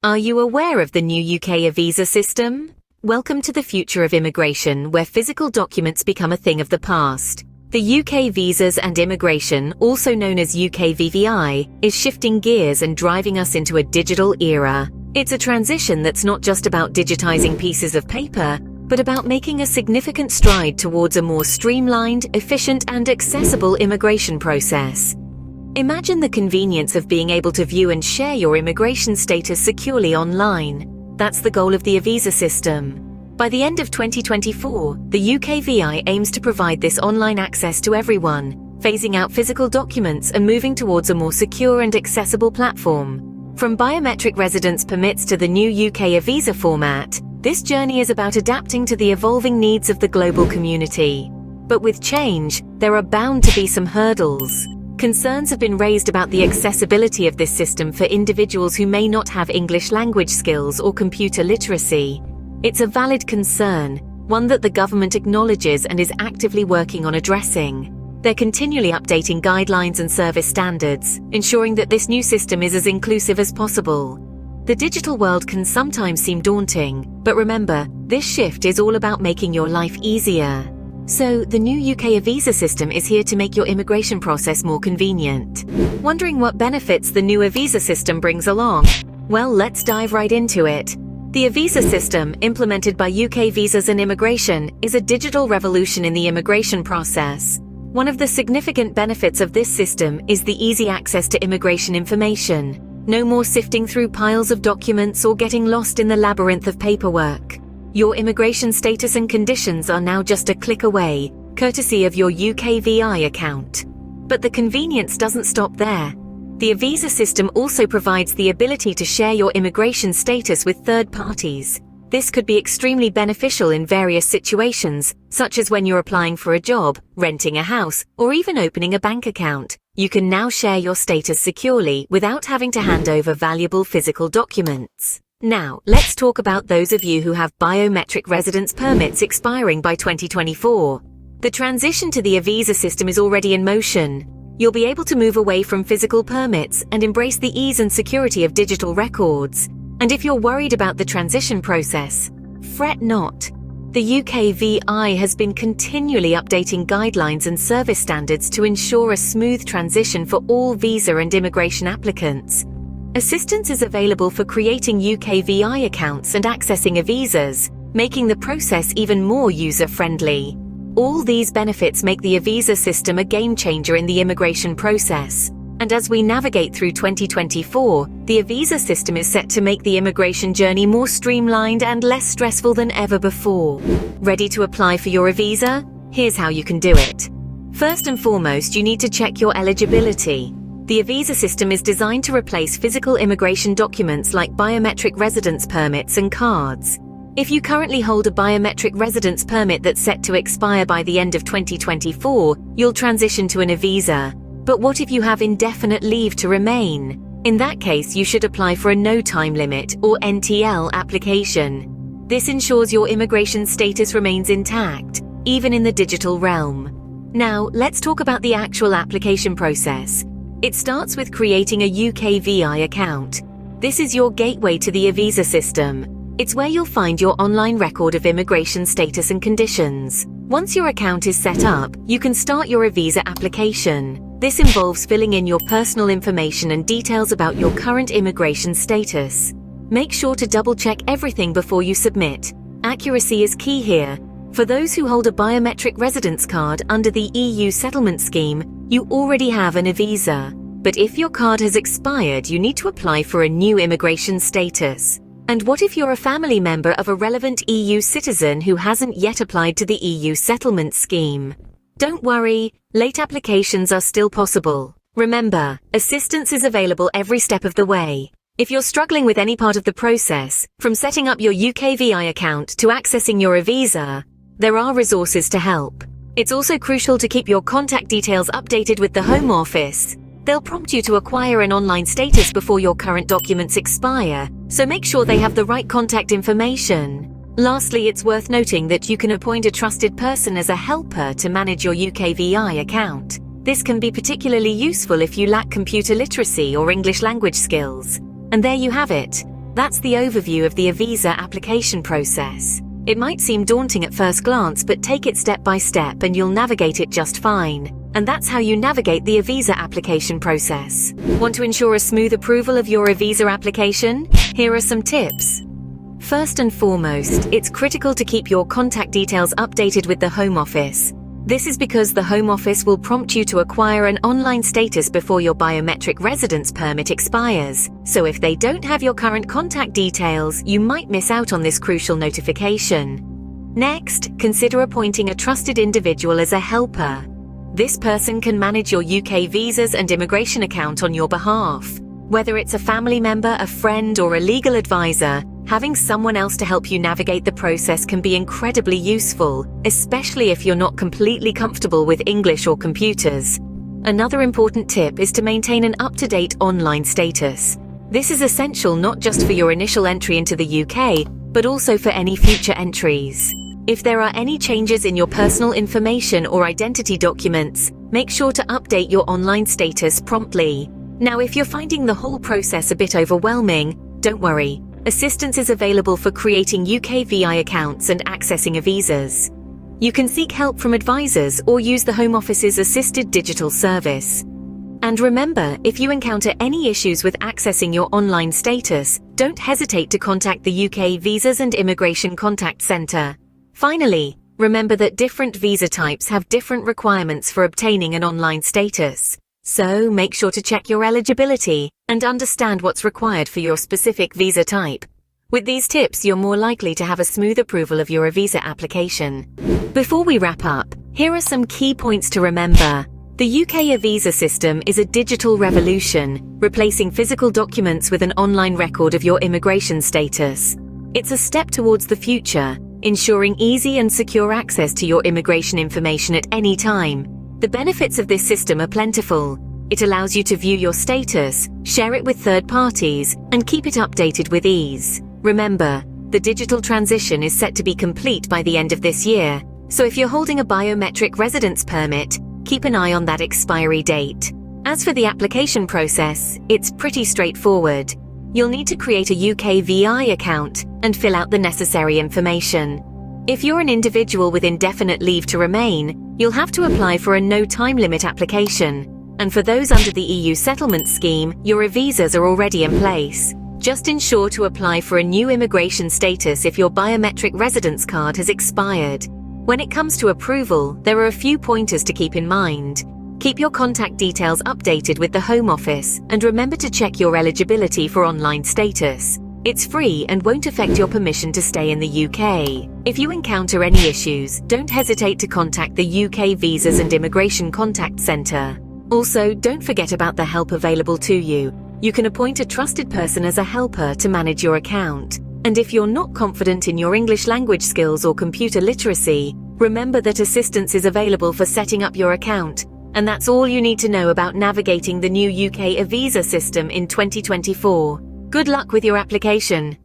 Are you aware of the new UK eVisa system? Welcome to the future of immigration, where physical documents become a thing of the past. The UK Visas and Immigration, also known as UK VVI, is shifting gears and driving us into a digital era. It's a transition that's not just about digitizing pieces of paper, but about making a significant stride towards a more streamlined, efficient, and accessible immigration process. Imagine the convenience of being able to view and share your immigration status securely online. That's the goal of the eVisa system. By the end of 2024, the UK VI aims to provide this online access to everyone, phasing out physical documents and moving towards a more secure and accessible platform. From biometric residence permits to the new UK eVisa format, this journey is about adapting to the evolving needs of the global community. But with change, there are bound to be some hurdles. Concerns have been raised about the accessibility of this system for individuals who may not have English language skills or computer literacy. It's a valid concern, one that the government acknowledges and is actively working on addressing. They're continually updating guidelines and service standards, ensuring that this new system is as inclusive as possible. The digital world can sometimes seem daunting, but remember, this shift is all about making your life easier. So, the new UK eVisa system is here to make your immigration process more convenient. Wondering what benefits the new eVisa system brings along? Well, let's dive right into it. The eVisa system, implemented by UK Visas and Immigration, is a digital revolution in the immigration process. One of the significant benefits of this system is the easy access to immigration information. No more sifting through piles of documents or getting lost in the labyrinth of paperwork. Your immigration status and conditions are now just a click away, courtesy of your UK VI account. But the convenience doesn't stop there. The eVisa system also provides the ability to share your immigration status with third parties. This could be extremely beneficial in various situations, such as when you're applying for a job, renting a house, or even opening a bank account. You can now share your status securely without having to hand over valuable physical documents. Now, let's talk about those of you who have biometric residence permits expiring by 2024. The transition to the eVisa system is already in motion. You'll be able to move away from physical permits and embrace the ease and security of digital records. And if you're worried about the transition process, fret not. The UK VI has been continually updating guidelines and service standards to ensure a smooth transition for all visa and immigration applicants. Assistance is available for creating UK VI accounts and accessing eVisas, making the process even more user-friendly. All these benefits make the eVisa system a game-changer in the immigration process. And as we navigate through 2024, the eVisa system is set to make the immigration journey more streamlined and less stressful than ever before. Ready to apply for your eVisa? Here's how you can do it. First and foremost, you need to check your eligibility. The eVisa system is designed to replace physical immigration documents like biometric residence permits and cards. If you currently hold a biometric residence permit that's set to expire by the end of 2024, you'll transition to an eVisa. But what if you have indefinite leave to remain? In that case, you should apply for a no time limit or NTL application. This ensures your immigration status remains intact, even in the digital realm. Now, let's talk about the actual application process. It starts with creating a UK VI account. This is your gateway to the eVisa system. It's where you'll find your online record of immigration status and conditions. Once your account is set up, you can start your eVisa application. This involves filling in your personal information and details about your current immigration status. Make sure to double-check everything before you submit. Accuracy is key here. For those who hold a biometric residence card under the EU settlement scheme, you already have an eVisa. But if your card has expired, you need to apply for a new immigration status. And what if you're a family member of a relevant EU citizen who hasn't yet applied to the EU settlement scheme? Don't worry, late applications are still possible. Remember, assistance is available every step of the way. If you're struggling with any part of the process, from setting up your UK VI account to accessing your eVisa, there are resources to help. It's also crucial to keep your contact details updated with the Home Office. They'll prompt you to acquire an online status before your current documents expire, so make sure they have the right contact information. Lastly, it's worth noting that you can appoint a trusted person as a helper to manage your UK VI account. This can be particularly useful if you lack computer literacy or English language skills. And there you have it. That's the overview of the eVisa application process. It might seem daunting at first glance, but take it step by step and you'll navigate it just fine. And that's how you navigate the eVisa application process. Want to ensure a smooth approval of your eVisa application? Here are some tips. First and foremost, it's critical to keep your contact details updated with the Home Office. This is because the Home Office will prompt you to acquire an online status before your biometric residence permit expires. So if they don't have your current contact details, you might miss out on this crucial notification. Next, consider appointing a trusted individual as a helper. This person can manage your UK visas and immigration account on your behalf. Whether it's a family member, a friend, or a legal advisor, having someone else to help you navigate the process can be incredibly useful, especially if you're not completely comfortable with English or computers. Another important tip is to maintain an up-to-date online status. This is essential not just for your initial entry into the UK, but also for any future entries. If there are any changes in your personal information or identity documents, make sure to update your online status promptly. Now, if you're finding the whole process a bit overwhelming, don't worry. Assistance is available for creating UK VI accounts and accessing eVisas. You can seek help from advisors or use the Home Office's assisted digital service. And remember, if you encounter any issues with accessing your online status, don't hesitate to contact the UK Visas and Immigration Contact Centre. Finally, remember that different visa types have different requirements for obtaining an online status. So make sure to check your eligibility and understand what's required for your specific visa type. With these tips, you're more likely to have a smooth approval of your eVisa application. Before we wrap up, here are some key points to remember. The UK eVisa system is a digital revolution, replacing physical documents with an online record of your immigration status. It's a step towards the future, ensuring easy and secure access to your immigration information at any time. The benefits of this system are plentiful. It allows you to view your status, share it with third parties, and keep it updated with ease. Remember, the digital transition is set to be complete by the end of this year, so if you're holding a biometric residence permit, keep an eye on that expiry date. As for the application process, it's pretty straightforward. You'll need to create a UK VI account and fill out the necessary information. If you're an individual with indefinite leave to remain, you'll have to apply for a no time limit application. And for those under the EU settlement scheme, your eVisas are already in place. Just ensure to apply for a new immigration status if your biometric residence card has expired. When it comes to approval, there are a few pointers to keep in mind. Keep your contact details updated with the Home Office and remember to check your eligibility for online status. It's free and won't affect your permission to stay in the UK. If you encounter any issues, don't hesitate to contact the UK Visas and Immigration Contact Centre. Also, don't forget about the help available to you. You can appoint a trusted person as a helper to manage your account. And if you're not confident in your English language skills or computer literacy, remember that assistance is available for setting up your account. And that's all you need to know about navigating the new UK eVisa system in 2024. Good luck with your application.